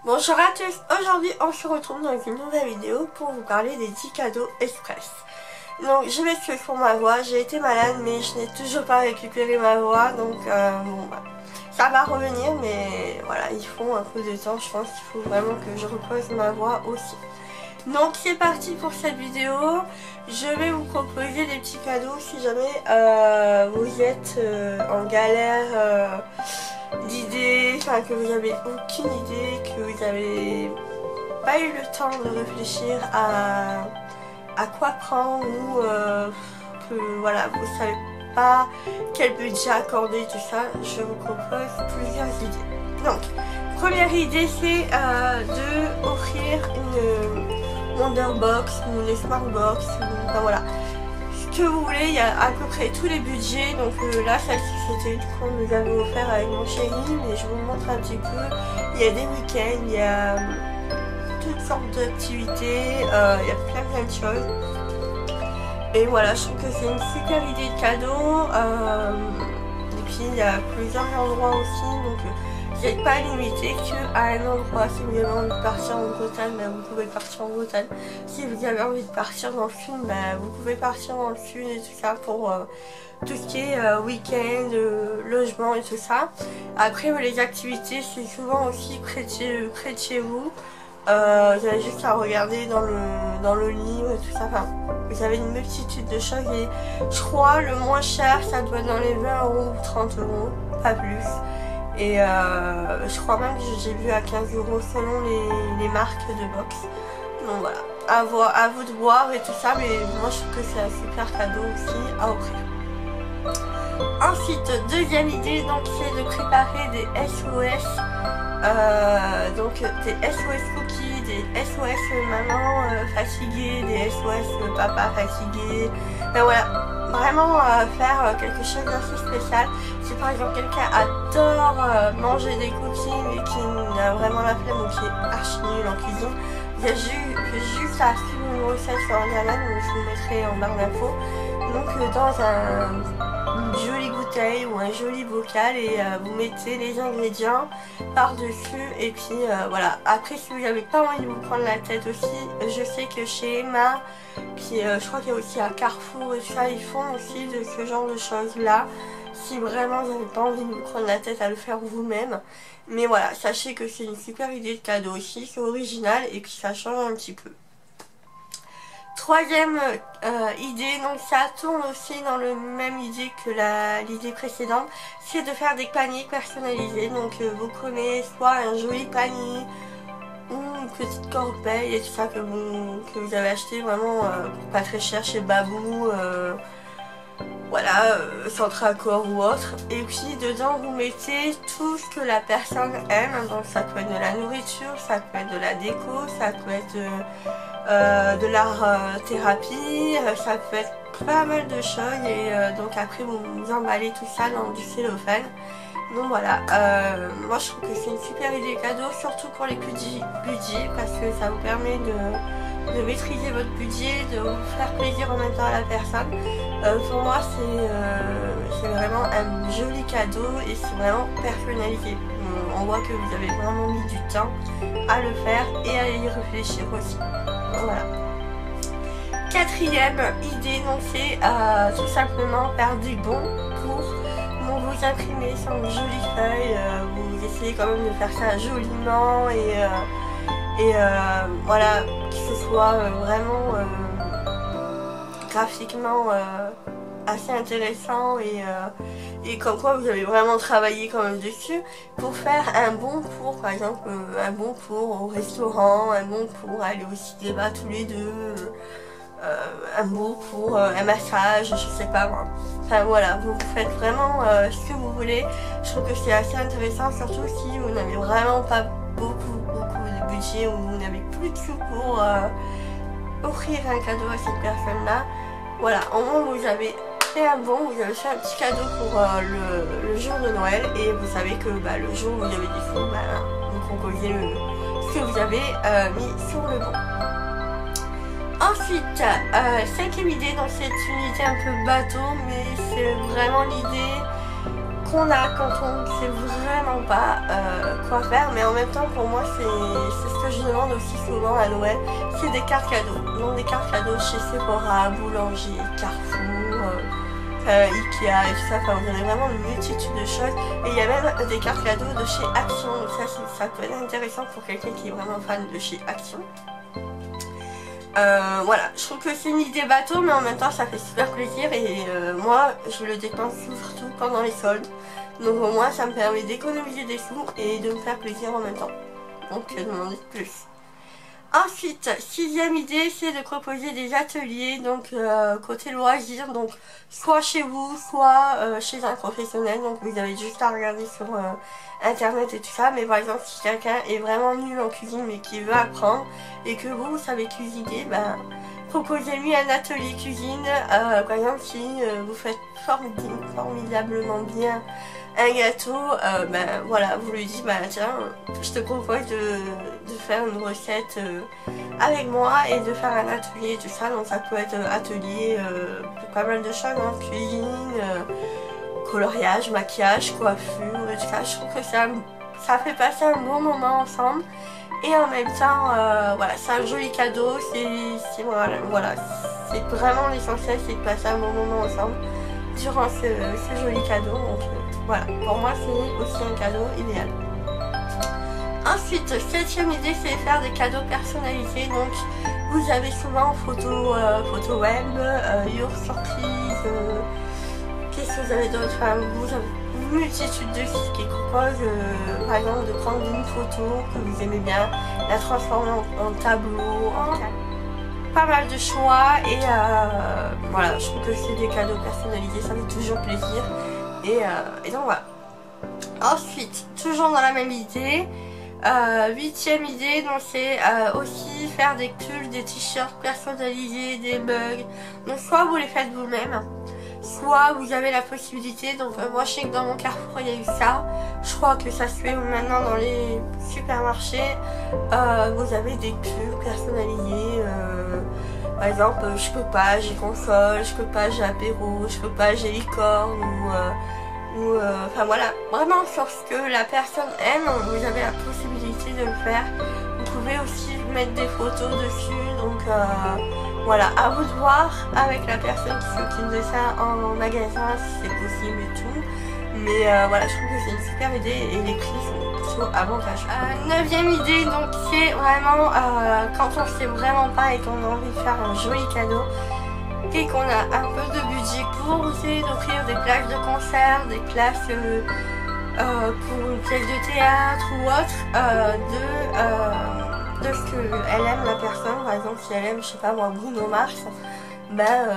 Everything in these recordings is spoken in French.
Bonjour à tous, aujourd'hui on se retrouve dans une nouvelle vidéo pour vous parler des 10 cadeaux express. Donc je m'excuse pour ma voix, j'ai été malade mais je n'ai toujours pas récupéré ma voix, donc bon, bah, ça va revenir, mais voilà, il faut un peu de temps, je pense qu'il faut vraiment que je repose ma voix aussi. Donc c'est parti pour cette vidéo, je vais vous proposer des petits cadeaux si jamais vous êtes en galère d'idées, enfin que vous avez aucune idée, que vous n'avez pas eu le temps de réfléchir à quoi prendre ou que voilà, vous savez pas quel budget accorder, tout ça, je vous propose plusieurs idées. Donc, première idée, c'est de offrir une Wonderbox ou une Smartbox, enfin voilà, ce que vous voulez. Il y a à peu près tous les budgets. Donc là, celle-ci, c'était une qu'on nous avait offert avec mon chéri, mais je vous montre un petit peu. Il y a des week-ends, il y a toutes sortes d'activités, il y a plein de choses. Et voilà, je trouve que c'est une super idée de cadeau. Et puis il y a plusieurs endroits aussi, donc vous n'êtes pas limité qu'à un endroit. Si vous avez envie de partir en Bretagne, ben, vous pouvez partir en Bretagne. Si vous avez envie de partir dans le sud, ben, vous pouvez partir dans le sud et tout ça pour tout ce qui est week-end, logement et tout ça. Après les activités, c'est souvent aussi près de chez vous. Vous avez juste à regarder dans le livre et tout ça. Enfin, vous avez une multitude de choses et je crois le moins cher ça doit être dans les 20 € ou 30 €, pas plus. Et je crois même que j'ai vu à 15 € selon les marques de box. Donc voilà, à vous de voir et tout ça, mais moi je trouve que c'est un super cadeau aussi à offrir. Ensuite, deuxième idée, donc c'est de préparer des SOS. Donc des SOS cookies, des SOS maman fatiguée, des SOS papa fatigué. Ben voilà, vraiment faire quelque chose d'assez spécial. Si par exemple quelqu'un adore manger des cookies mais qui a vraiment la flemme ou qui est archi nul en cuisine, il y a juste à suivre une recette sur internet, donc je vous mettrai en barre d'infos. Donc dans une jolie bouteille ou un joli bocal et vous mettez les ingrédients par dessus et puis voilà. Après, si vous n'avez pas envie de vous prendre la tête aussi, je sais que chez Emma, puis je crois qu'il y a aussi à Carrefour et tout ça, ils font aussi de ce genre de choses là, si vraiment vous n'avez pas envie de vous prendre la tête à le faire vous-même. Mais voilà, sachez que c'est une super idée de cadeau aussi, c'est original et puis ça change un petit peu. Troisième idée, donc ça tourne aussi dans le même idée que l'idée précédente, c'est de faire des paniers personnalisés. Donc vous prenez soit un joli panier ou une petite corbeille et tout ça que vous avez acheté vraiment pas très cher chez Babou, voilà, Centre-Accord ou autre. Et puis dedans vous mettez tout ce que la personne aime, donc ça peut être de la nourriture, ça peut être de la déco, ça peut être de l'art thérapie, ça peut être pas mal de choses et donc après vous emballez tout ça dans du cellophane. Donc voilà, moi je trouve que c'est une super idée cadeau, surtout pour les petits budgets, parce que ça vous permet de maîtriser votre budget, de vous faire plaisir en même temps à la personne. Pour moi c'est vraiment un joli cadeau et c'est vraiment personnalisé. On voit que vous avez vraiment mis du temps à le faire et à y réfléchir aussi. Voilà. Quatrième idée, donc c'est tout simplement faire des bons pour vous imprimer sur une jolie feuille. Vous essayez quand même de faire ça joliment et voilà, que ce soit vraiment graphiquement assez intéressant et comme quoi vous avez vraiment travaillé quand même dessus pour faire un bon pour, par exemple un bon pour au restaurant, un bon pour aller au cinéma tous les deux, un bon pour un massage, je sais pas moi. Enfin voilà, vous faites vraiment ce que vous voulez. Je trouve que c'est assez intéressant, surtout si vous n'avez vraiment pas beaucoup de budget ou vous n'avez plus de sous pour offrir un cadeau à cette personne là. Voilà, au moins vous avez fait un bon, vous avez fait un petit cadeau pour le jour de Noël et vous savez que le jour où vous avez des sous, vous composez ce que vous avez mis sur le bon. Ensuite, cinquième idée, donc c'est une idée un peu bateau, mais c'est vraiment l'idée qu'on a quand on ne sait vraiment pas quoi faire. Mais en même temps, pour moi, c'est ce que je demande aussi souvent à Noël, c'est des cartes cadeaux. Donc des cartes cadeaux chez Sephora, Boulanger, Carrefour, Ikea et tout ça. Enfin, vous avez vraiment une multitude de choses. Et il y a même des cartes cadeaux de chez Action. Donc ça peut être intéressant pour quelqu'un qui est vraiment fan de chez Action. Voilà, je trouve que c'est une idée bateau, mais en même temps ça fait super plaisir. Et moi je le dépense surtout pendant les soldes. Donc au moins ça me permet d'économiser des sous et de me faire plaisir en même temps. Donc demander plus. Ensuite, sixième idée, c'est de proposer des ateliers, donc côté loisirs, donc soit chez vous, soit chez un professionnel. Donc vous avez juste à regarder sur internet et tout ça. Mais par exemple, si quelqu'un est vraiment nul en cuisine mais qui veut apprendre et que vous savez cuisiner, ben proposez-lui un atelier cuisine. Par exemple, si vous faites formidablement bien un gâteau, ben voilà, vous lui dites, ben tiens, je te propose de faire une recette avec moi et de faire un atelier et tout ça. Donc ça peut être atelier de pas mal de choses, hein, cuisine, coloriage, maquillage, coiffure et tout ça. Je trouve que ça fait passer un bon moment ensemble. Et en même temps, voilà, c'est un joli cadeau, voilà, c'est vraiment l'essentiel, c'est de passer un bon moment ensemble durant ce joli cadeau. Donc voilà, pour moi c'est aussi un cadeau idéal. Ensuite, septième idée, c'est faire des cadeaux personnalisés. Donc vous avez souvent photo web, your surprise, qu'est-ce que vous avez d'autre, enfin, vous avez une multitude de sites qui proposent par exemple de prendre une photo que vous aimez bien, la transformer en tableau, pas mal de choix. Et voilà, je trouve que c'est des cadeaux personnalisés, ça fait toujours plaisir. Et donc voilà. Ensuite, toujours dans la même idée, huitième idée, donc c'est aussi faire des pulls, des t-shirts personnalisés, des mugs. Donc soit vous les faites vous-même, soit vous avez la possibilité. Donc moi je sais que dans mon Carrefour il y a eu ça. Je crois que ça se fait maintenant dans les supermarchés. Vous avez des pulls personnalisés. Par exemple, je peux pas, j'ai console, je peux pas, j'ai apéro, je peux pas, j'ai licorne, enfin voilà, vraiment sur ce que la personne aime, vous avez la possibilité de le faire. Vous pouvez aussi mettre des photos dessus, donc voilà, à vous de voir avec la personne qui s'occupe de ça en magasin si c'est possible et tout. Mais voilà, je trouve que c'est une super idée et les prix sont plutôt avantageux. Neuvième idée, donc c'est vraiment quand on ne sait vraiment pas et qu'on a envie de faire un joli cadeau et qu'on a un peu de budget pour essayer d'offrir des places de concert, des places pour une pièce de théâtre ou autre, de ce qu'elle aime la personne. Par exemple, si elle aime, je sais pas moi, Bruno Mars, ben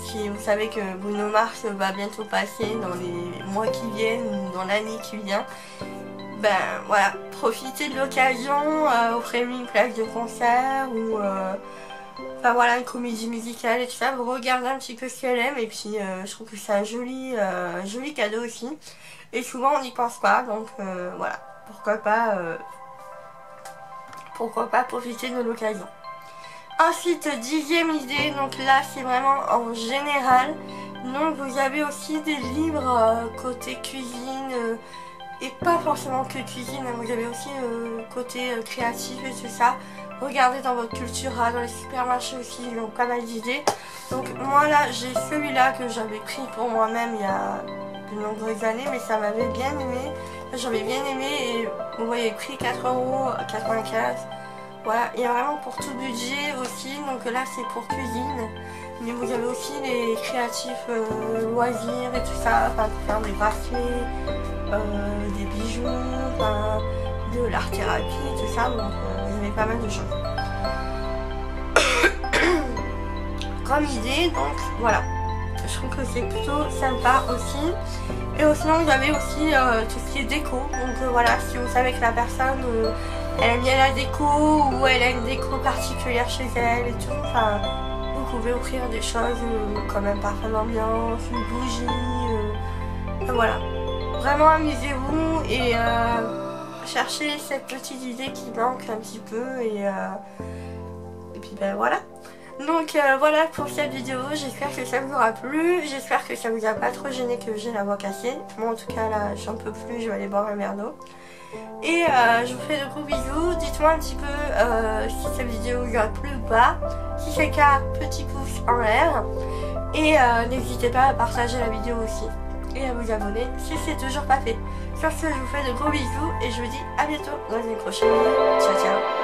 si vous savez que Bruno Mars va bientôt passer dans les mois qui viennent ou dans l'année qui vient, ben voilà, profitez de l'occasion, offrez-lui une place de concert ou enfin voilà, une comédie musicale et tout ça. Vous regardez un petit peu ce qu'elle aime et puis je trouve que c'est un joli cadeau aussi. Et souvent on n'y pense pas, donc voilà, pourquoi pas profiter de l'occasion. Ensuite, dixième idée, donc là c'est vraiment en général. Donc vous avez aussi des livres côté cuisine et pas forcément que cuisine, hein, vous avez aussi côté créatif et tout ça. Regardez dans votre Cultura, dans les supermarchés aussi, ils ont pas mal d'idées. Donc moi là j'ai celui-là que j'avais pris pour moi-même il y a de nombreuses années, mais ça m'avait bien aimé. J'avais bien aimé et vous voyez le prix 4,95 €. Voilà, il y a vraiment pour tout budget aussi, donc là c'est pour cuisine, mais vous avez aussi les créatifs loisirs et tout ça, enfin pour faire des bracelets, des bijoux, enfin, de l'art thérapie, tout ça, donc vous avez pas mal de choses. Comme idée, donc voilà, je trouve que c'est plutôt sympa aussi. Et sinon vous avez aussi tout ce qui est déco, donc voilà, si vous savez que la personne elle aime bien la déco ou elle a une déco particulière chez elle et tout, enfin vous pouvez offrir des choses comme un parfum d'ambiance, une bougie, enfin, voilà, vraiment amusez-vous et cherchez cette petite idée qui manque un petit peu et puis ben voilà. Donc voilà pour cette vidéo, j'espère que ça vous aura plu, j'espère que ça vous a pas trop gêné que j'ai la voix cassée. Moi en tout cas là j'en peux plus, je vais aller boire un verre d'eau. Et je vous fais de gros bisous, dites-moi un petit peu si cette vidéo vous a plu ou pas. Si c'est le cas, petit pouce en l'air. Et n'hésitez pas à partager la vidéo aussi. Et à vous abonner si c'est toujours pas fait. Sur ce, je vous fais de gros bisous et je vous dis à bientôt dans une prochaine vidéo. Ciao ciao.